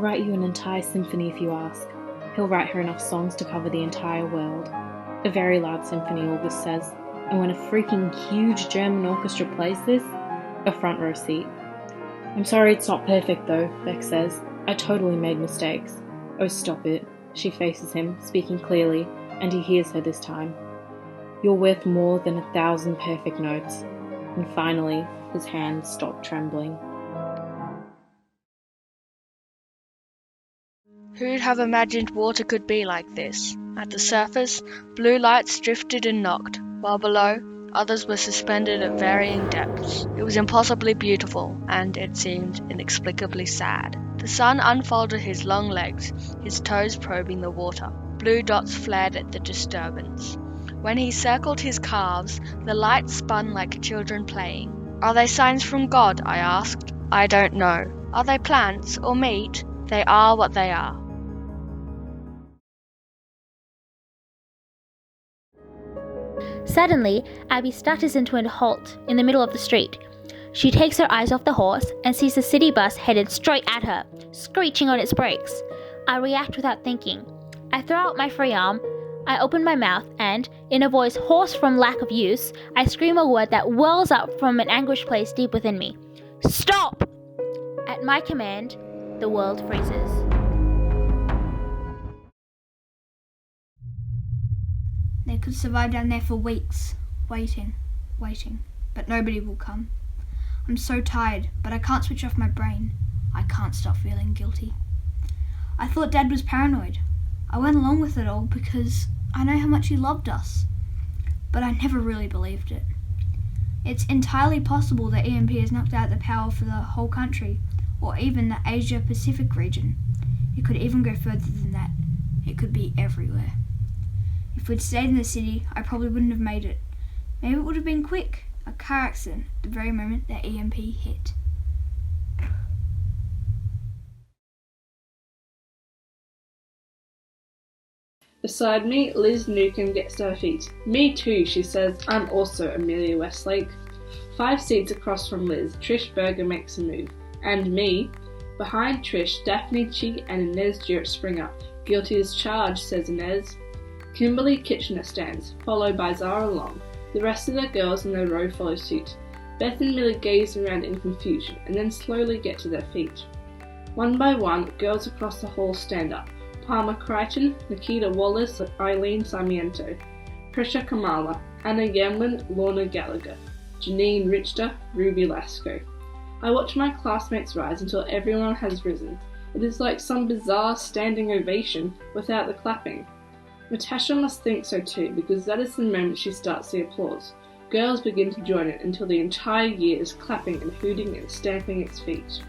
write you an entire symphony if you ask. He'll write her enough songs to cover the entire world. A very loud symphony, August says, and when a freaking huge German orchestra plays this, a front row seat. I'm sorry it's not perfect though, Beck says. I totally made mistakes. Oh, stop it. She faces him, speaking clearly, and he hears her this time. You're worth more than 1,000 perfect notes. And finally, his hands stop trembling. Who'd have imagined water could be like this? At the surface, blue lights drifted and knocked, while below, others were suspended at varying depths. It was impossibly beautiful, and it seemed inexplicably sad. The sun unfolded his long legs, his toes probing the water. Blue dots flared at the disturbance. When he circled his calves, the light spun like children playing. Are they signs from God? I asked. I don't know. Are they plants or meat? They are what they are. Suddenly, Abby stutters into a halt in the middle of the street. She takes her eyes off the horse and sees the city bus headed straight at her, screeching on its brakes. I react without thinking. I throw out my free arm, I open my mouth and, in a voice hoarse from lack of use, I scream a word that wells up from an anguished place deep within me. Stop! At my command, the world freezes. They could survive down there for weeks, waiting, but nobody will come. I'm so tired, but I can't switch off my brain. I can't stop feeling guilty. I thought Dad was paranoid. I went along with it all because I know how much he loved us, but I never really believed it. It's entirely possible that EMP has knocked out the power for the whole country, or even the Asia-Pacific region. It could even go further than that. It could be everywhere. If we'd stayed in the city, I probably wouldn't have made it. Maybe it would have been quick, a car accident, the very moment that EMP hit. Beside me, Liz Newcomb gets to her feet. Me too, she says. I'm also Amelia Westlake. 5 seats across from Liz, Trish Berger makes a move. And me. Behind Trish, Daphne Chi and Inez Jurek spring up. Guilty as charged, says Inez. Kimberly Kitchener stands, followed by Zara Long. The rest of the girls in their row follow suit. Beth and Millie gaze around in confusion and then slowly get to their feet. One by one, girls across the hall stand up. Palmer Crichton, Nikita Wallace, Eileen Sarmiento, Prisha Kamala, Anna Yamlin, Lorna Gallagher, Janine Richter, Ruby Lasco. I watch my classmates rise until everyone has risen. It is like some bizarre standing ovation without the clapping. Natasha must think so too, because that is the moment she starts the applause. Girls begin to join it until the entire year is clapping and hooting and stamping its feet.